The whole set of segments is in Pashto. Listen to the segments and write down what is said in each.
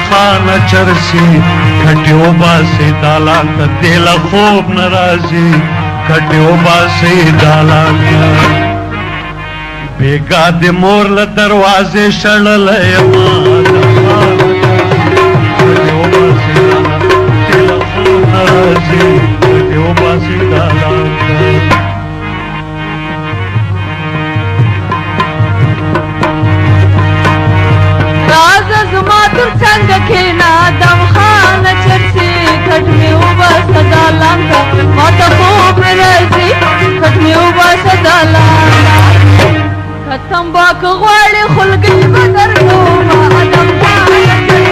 خانه چرسي کټې وباسئ دالان ته دله خوب نه راځي کټې وباسئ دالان ته بېګا د مور له دروازې شړلی یمه کټې وباسئ دالان دله خوب نه راځي کټې وباسئ دالان ته تر څنګه کېنا دم خانه چرسي کټ مې وباسه دالان ته ماته خوب نه راځي کټ مې وباسه دالان که تمباک غواړې خلګۍ به درکومه دم خانه چرسي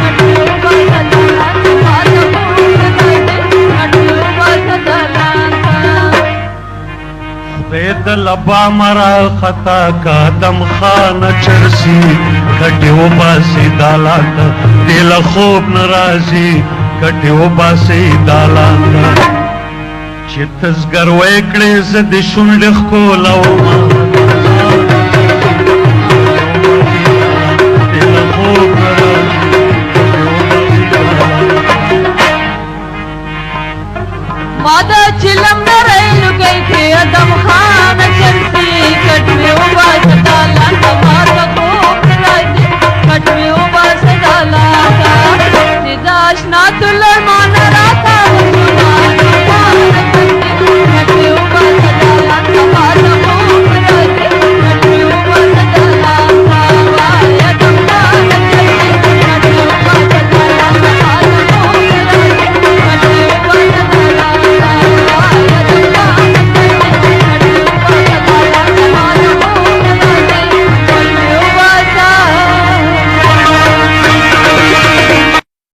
کټ مې وباسه دالان ته ماته خوب نه راځي کټ مې وباسه دالان ته خدای د لبا مرا خطا کا دم خانه چرسي کټې وباسئ دالان ته دله خوب نه راځي کټې وباسئ دالان ته چې ته زګروی کړې زه د شونډې ښکلومه